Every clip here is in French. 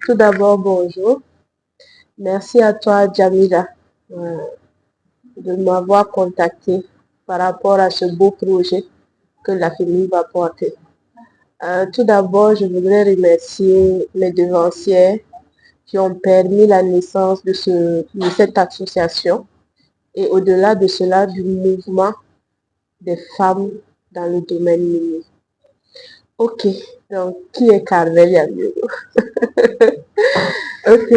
Tout d'abord, bonjour. Merci à toi, Jamila, euh, de m'avoir contacté par rapport à ce beau projet que la famille va porter. Tout d'abord, je voudrais remercier mes devanciers qui ont permis la naissance de cette association et au-delà de cela, du mouvement des femmes dans le domaine minier. Ok, donc qui est Carmel Yamiogo? Ok,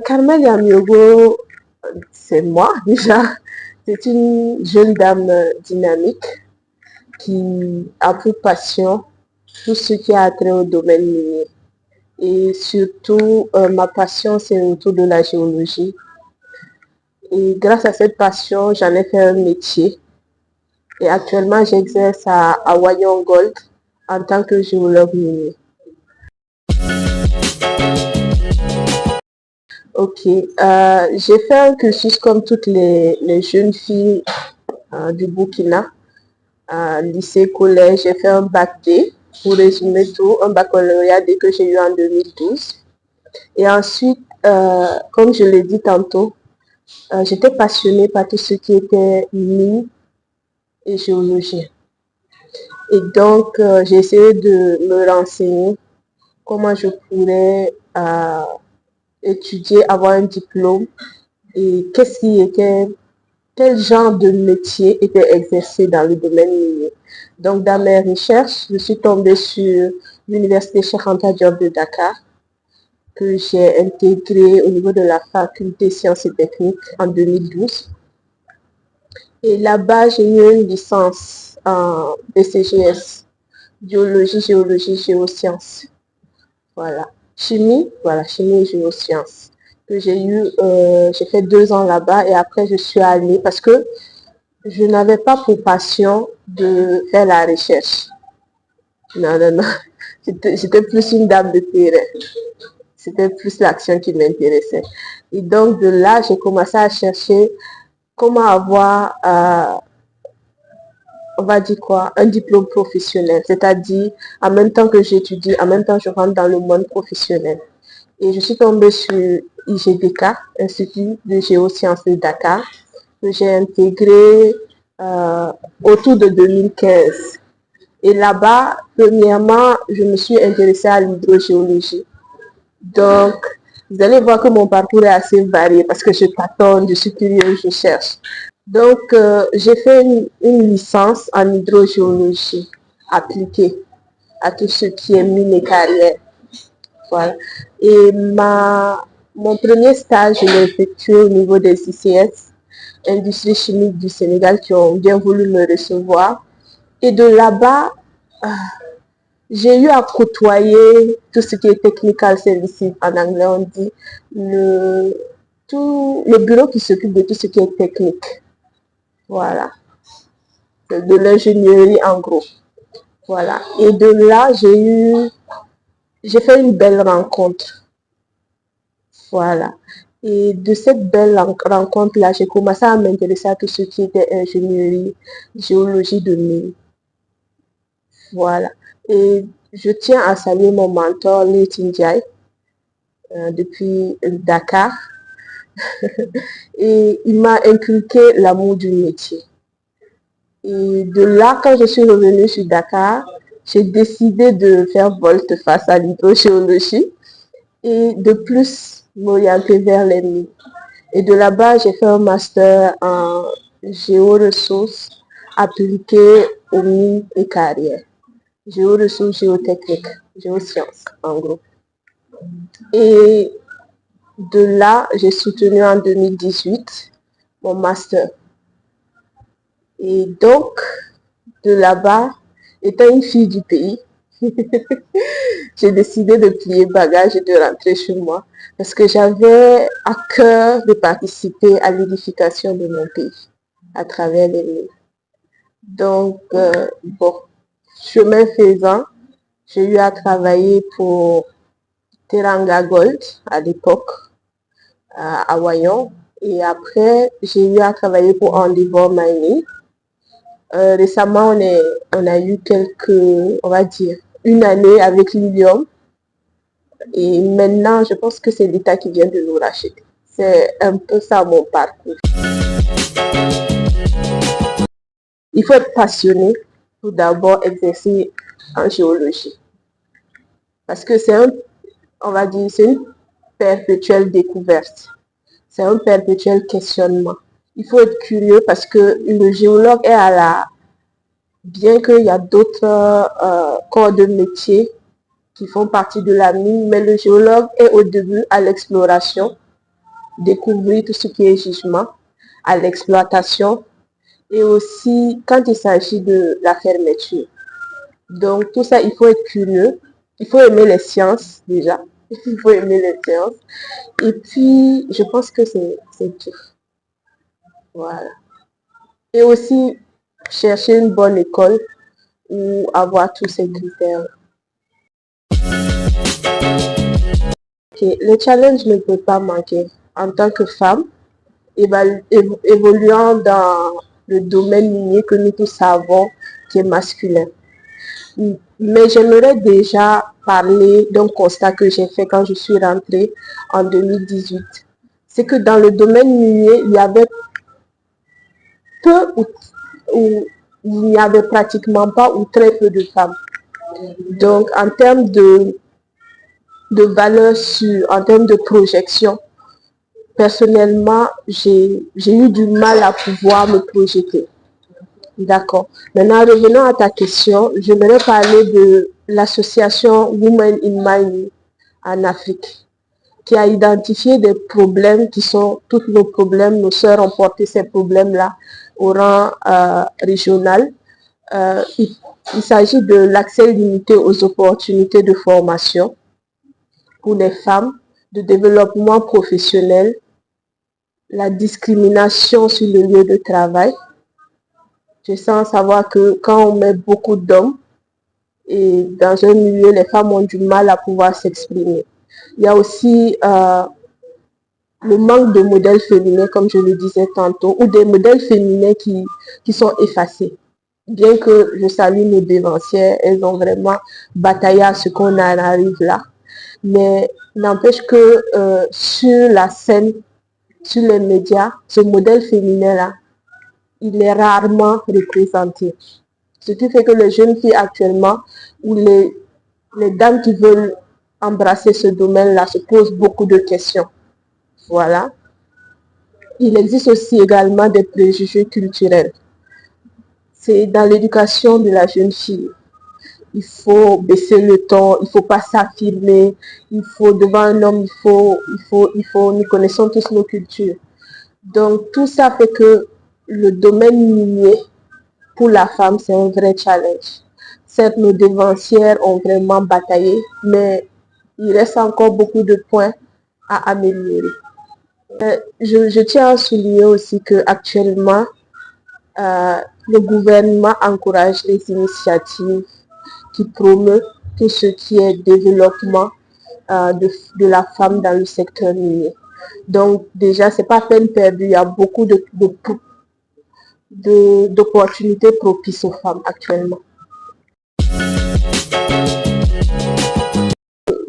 Carmel Yamiogo, c'est moi déjà. C'est une jeune dame dynamique qui a pour passion tout ce qui a trait au domaine minier. Et surtout, ma passion, c'est autour de la géologie. Et grâce à cette passion, j'en ai fait un métier. Et actuellement, j'exerce à Wayon Gold en tant que géologue minier. Ok, j'ai fait un cursus comme toutes les jeunes filles du Burkina. Lycée, collège, j'ai fait un bac D, pour résumer tout, un baccalauréat D que j'ai eu en 2012. Et ensuite, comme je l'ai dit tantôt, j'étais passionnée par tout ce qui était mine et géologie. Et donc, j'ai essayé de me renseigner comment je pourrais étudier, avoir un diplôme et quel genre de métier était exercé dans le domaine minier. Donc, dans mes recherches, je suis tombée sur l'Université Cheikh Anta Diop de Dakar, que j'ai intégré au niveau de la faculté sciences et techniques en 2012. Et là-bas, j'ai eu une licence en BCGS, biologie, géologie, géosciences. Voilà. Chimie et géosciences. Que j'ai fait 2 ans là-bas et après je suis allée parce que je n'avais pas pour passion de faire la recherche. Non, non, non. J'étais plus une dame de terrain. C'était plus l'action qui m'intéressait. Et donc de là, j'ai commencé à chercher comment avoir, on va dire quoi, un diplôme professionnel. C'est-à-dire, en même temps que j'étudie, en même temps je rentre dans le monde professionnel. Et je suis tombée sur IGDK, Institut de géosciences de Dakar, que j'ai intégré autour de 2015. Et là-bas, premièrement, je me suis intéressée à l'hydrogéologie. Donc, vous allez voir que mon parcours est assez varié parce que je tâtonne, je suis curieuse, je cherche. Donc, j'ai fait une licence en hydrogéologie appliquée à tout ce qui est mine et carrière. Voilà. Et mon premier stage, je l'ai effectué au niveau des ICS, Industrie chimique du Sénégal, qui ont bien voulu me recevoir. Et de là-bas, j'ai eu à côtoyer tout ce qui est technical services, en anglais on dit, le bureau qui s'occupe de tout ce qui est technique. Voilà. De l'ingénierie en gros. Voilà. Et de là, j'ai fait une belle rencontre. Voilà. Et de cette belle rencontre-là, j'ai commencé à m'intéresser à tout ce qui était ingénierie, géologie de mine. Voilà. Et je tiens à saluer mon mentor, Lee Tinjai, depuis Dakar. Et il m'a inculqué l'amour du métier. Et de là, quand je suis revenue sur Dakar, j'ai décidé de faire volte-face à l'hydrogéologie et de plus m'orienter vers les mines. Et de là-bas, j'ai fait un master en géoressources appliquées aux mines et carrières. Géoressources géotechniques, géosciences en gros. Et de là, j'ai soutenu en 2018 mon master. Et donc, de là-bas, étant une fille du pays, j'ai décidé de plier bagage et de rentrer chez moi parce que j'avais à cœur de participer à l'édification de mon pays à travers les mines. Donc, bon, chemin faisant, j'ai eu à travailler pour Teranga Gold à l'époque, à Wayon. Et après, j'ai eu à travailler pour Endeavour Mining. Récemment, on a eu on va dire, une année avec Lilium Et maintenant, je pense que c'est l'État qui vient de nous racheter. C'est un peu ça mon parcours. Il faut être passionné pour d'abord exercer en géologie. Parce que on va dire, c'est une perpétuelle découverte. C'est un perpétuel questionnement. Il faut être curieux parce que le géologue est bien qu'il y a d'autres corps de métier qui font partie de la mine, mais le géologue est au début à l'exploration, découvrir tout ce qui est gisement, à l'exploitation et aussi quand il s'agit de la fermeture. Donc tout ça, il faut être curieux, il faut aimer les sciences déjà, il faut aimer les sciences et puis je pense que c'est tout. Voilà. Et aussi chercher une bonne école ou avoir tous ces critères. Okay. Le challenge ne peut pas manquer en tant que femme, évoluant dans le domaine minier que nous tous savons qui est masculin. Mais j'aimerais déjà parler d'un constat que j'ai fait quand je suis rentrée en 2018. C'est que dans le domaine minier, il y avait peu ou il n'y avait pratiquement pas ou très peu de femmes. Donc, en termes de valeur sûre, en termes de projection, personnellement, j'ai eu du mal à pouvoir me projeter. D'accord. Maintenant, revenons à ta question, j'aimerais parler de l'association Women in Mining en Afrique, qui a identifié des problèmes qui sont tous nos problèmes. Nos sœurs ont porté ces problèmes-là au rang régional. Il s'agit de l'accès limité aux opportunités de formation pour les femmes, de développement professionnel, la discrimination sur le lieu de travail. Je sens savoir que quand on met beaucoup d'hommes et dans un milieu, les femmes ont du mal à pouvoir s'exprimer. Il y a aussi le manque de modèles féminins, comme je le disais tantôt, ou des modèles féminins qui sont effacés. Bien que je salue nos dévancières, elles ont vraiment bataillé à ce qu'on en arrive là. Mais n'empêche que sur la scène, sur les médias, ce modèle féminin-là, il est rarement représenté. Ce qui fait que les jeunes filles actuellement, ou les dames qui veulent embrasser ce domaine-là, se posent beaucoup de questions. Voilà. Il existe aussi également des préjugés culturels. C'est dans l'éducation de la jeune fille. Il faut baisser le ton, il ne faut pas s'affirmer, il faut, devant un homme, nous connaissons tous nos cultures. Donc, tout ça fait que le domaine minier, pour la femme, c'est un vrai challenge. Certes, nos dévancières ont vraiment bataillé, mais il reste encore beaucoup de points à améliorer. Je tiens à souligner aussi qu'actuellement, le gouvernement encourage les initiatives qui promeut tout ce qui est développement de la femme dans le secteur minier. Donc déjà, c'est pas peine perdue, il y a beaucoup d'opportunités propices aux femmes actuellement.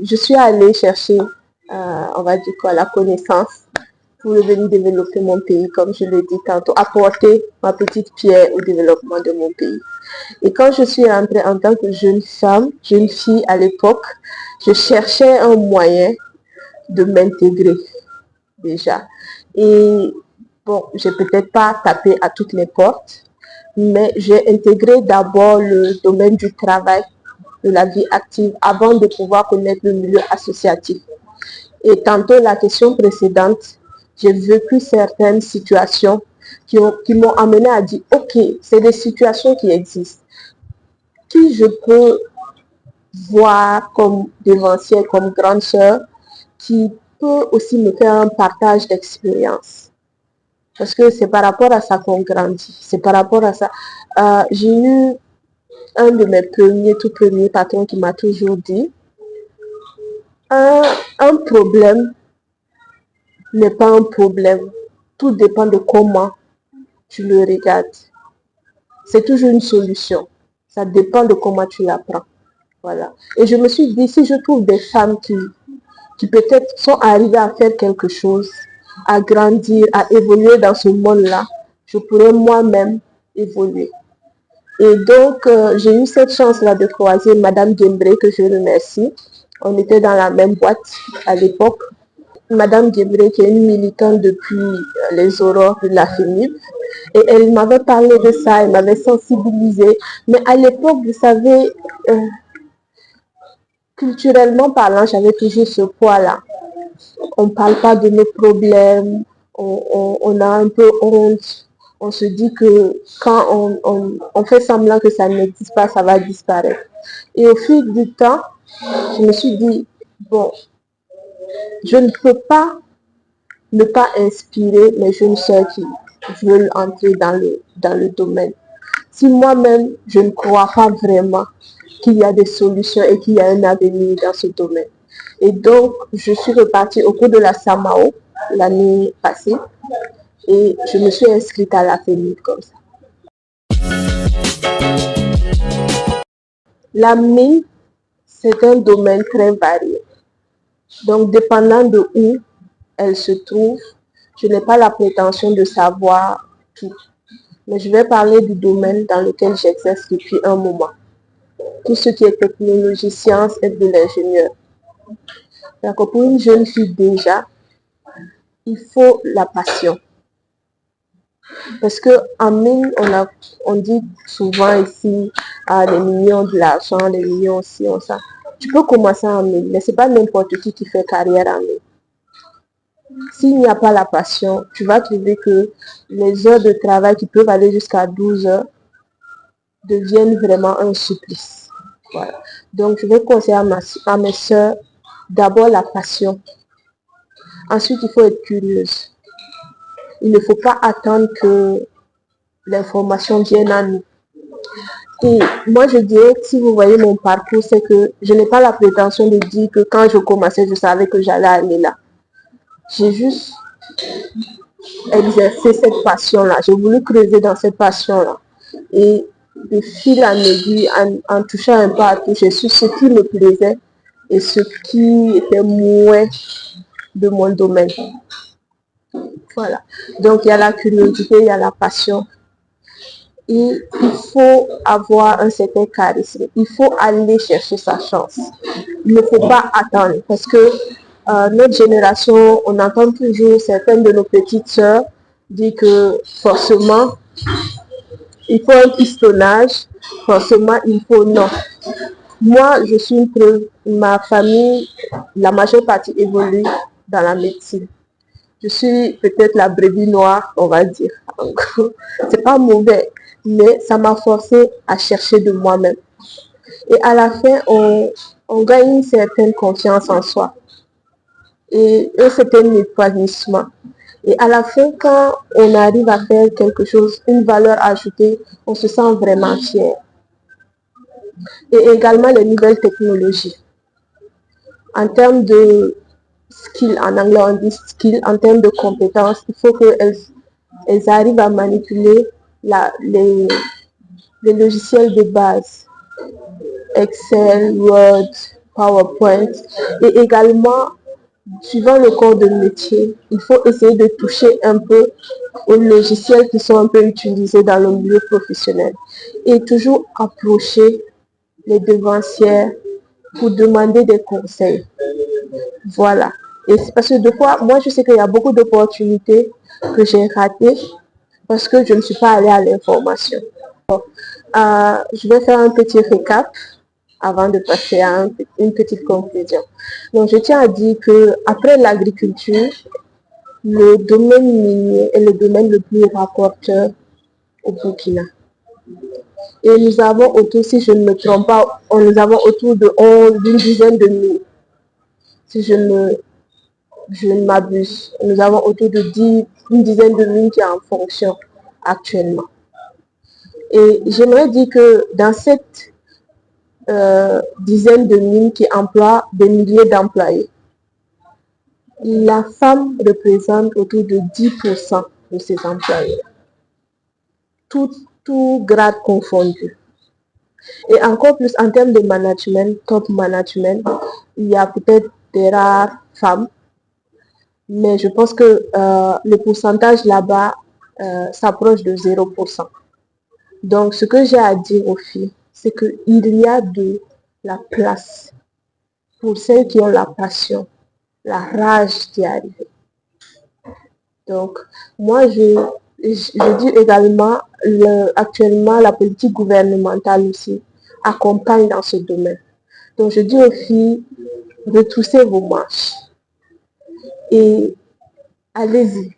Je suis allée chercher, on va dire quoi, la connaissance pour venir développer mon pays, comme je l'ai dit tantôt, apporter ma petite pierre au développement de mon pays. Et quand je suis rentrée en tant que jeune femme, jeune fille à l'époque, je cherchais un moyen de m'intégrer déjà. Et bon, j'ai peut-être pas tapé à toutes les portes, mais j'ai intégré d'abord le domaine du travail, de la vie active, avant de pouvoir connaître le milieu associatif. Et tantôt, la question précédente, j'ai vécu certaines situations qui m'ont amené à dire, ok, c'est des situations qui existent. Qui je peux voir comme dévancière, comme grande sœur, qui peut aussi me faire un partage d'expérience. Parce que c'est par rapport à ça qu'on grandit. C'est par rapport à ça. J'ai eu un de mes tout premiers patrons qui m'a toujours dit, un problème n'est pas un problème. Tout dépend de comment tu le regardes. C'est toujours une solution. Ça dépend de comment tu l'apprends. Voilà. Et je me suis dit, si je trouve des femmes qui peut-être sont arrivés à faire quelque chose, à grandir, à évoluer dans ce monde-là, je pourrais moi-même évoluer. Et donc, j'ai eu cette chance-là de croiser Madame Gembré, que je remercie. On était dans la même boîte à l'époque. Madame Gembré, qui est une militante depuis les aurores de la FENIP, et elle m'avait parlé de ça, elle m'avait sensibilisée. Mais à l'époque, vous savez, culturellement parlant, j'avais toujours ce poids-là. On ne parle pas de nos problèmes, on a un peu honte. On se dit que quand on fait semblant que ça n'existe pas, ça va disparaître. Et au fil du temps, je me suis dit, bon, je ne peux pas ne pas inspirer les jeunes sœurs qui veulent entrer dans le domaine. Si moi-même, je ne crois pas vraiment qu'il y a des solutions et qu'il y a un avenir dans ce domaine. Et donc, je suis repartie au cours de la SAMAO l'année passée et je me suis inscrite à la FENIP comme ça. La mine, c'est un domaine très varié. Donc, dépendant de où elle se trouve, je n'ai pas la prétention de savoir tout. Mais je vais parler du domaine dans lequel j'exerce depuis un moment. Tout ce qui est technologie, science et de l'ingénieur. Donc, pour une jeune fille déjà, il faut la passion. Parce qu'en mine, on dit souvent ici, les millions de l'argent, les millions ci, on ça. Tu peux commencer en mine, mais ce n'est pas n'importe qui fait carrière en mine. S'il n'y a pas la passion, tu vas trouver que les heures de travail qui peuvent aller jusqu'à 12 heures deviennent vraiment un supplice. Voilà. Donc, je vais conseiller à mes soeurs d'abord la passion. Ensuite, il faut être curieuse. Il ne faut pas attendre que l'information vienne à nous. Et moi, je dirais que si vous voyez mon parcours, c'est que je n'ai pas la prétention de dire que quand je commençais, je savais que j'allais aller là. J'ai juste exercé cette passion-là. J'ai voulu creuser dans cette passion-là. Et de fil en aiguille, en touchant un peu à tout, j'ai su ce qui me plaisait et ce qui était moins de mon domaine. Voilà. Donc, il y a la curiosité, il y a la passion. Et il faut avoir un certain charisme. Il faut aller chercher sa chance. Il ne faut pas attendre. Parce que notre génération, on entend toujours certaines de nos petites sœurs dire que forcément, il faut un pistonnage, forcément, il faut non. Moi, je suis une preuve. Ma famille, la majeure partie évolue dans la médecine. Je suis peut-être la brebis noire, on va dire. C'est pas mauvais, mais ça m'a forcé à chercher de moi-même. Et à la fin, on gagne une certaine confiance en soi et un certain épanouissement. Et à la fin, quand on arrive à faire quelque chose, une valeur ajoutée, on se sent vraiment fier. Et également les nouvelles technologies. En termes de skill, en anglais on dit skill, en termes de compétences, il faut qu'elles arrivent à manipuler les logiciels de base, Excel, Word, PowerPoint, et également, suivant le corps de métier, il faut essayer de toucher un peu aux logiciels qui sont un peu utilisés dans le milieu professionnel et toujours approcher les devancières pour demander des conseils. Voilà. Et c'est parce que des fois, moi je sais qu'il y a beaucoup d'opportunités que j'ai ratées parce que je ne suis pas allée à l'information. Je vais faire un petit récap avant de passer à une petite conclusion. Donc je tiens à dire que après l'agriculture, le domaine minier est le domaine le plus rapporteur au Burkina. Et nous avons autour, si je ne me trompe pas, nous avons autour d'une dizaine de mines. Si je ne m'abuse, nous avons autour d'une dizaine de mines qui sont en fonction actuellement. Et j'aimerais dire que dans cette dizaine de mines qui emploient des milliers d'employés, la femme représente autour de 10% de ces employés, tout grade confondu. Et encore plus en termes de management, top management, il y a peut-être des rares femmes, mais je pense que le pourcentage là-bas s'approche de 0%. Donc, ce que j'ai à dire aux filles, c'est qu'il y a de la place pour celles qui ont la passion, la rage d'y arriver. Donc, moi, je dis également, actuellement, la politique gouvernementale aussi accompagne dans ce domaine. Donc, je dis aux filles, retroussez vos manches et allez-y.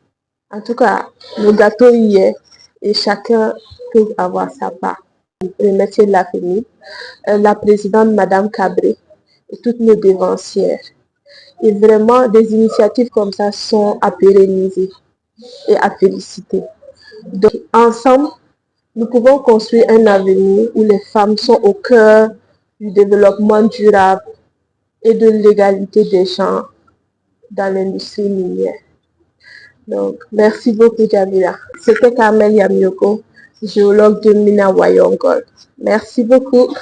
En tout cas, le gâteau y est et chacun peut avoir sa part. Remercier la famille, la présidente Madame Cabré et toutes nos dévancières. Et vraiment, des initiatives comme ça sont à pérenniser et à féliciter. Donc, ensemble, nous pouvons construire un avenir où les femmes sont au cœur du développement durable et de l'égalité des genres dans l'industrie minière. Donc, merci beaucoup, Jamila. C'était Carmel Yamioko, géologue de Mina Wayongol. Merci beaucoup.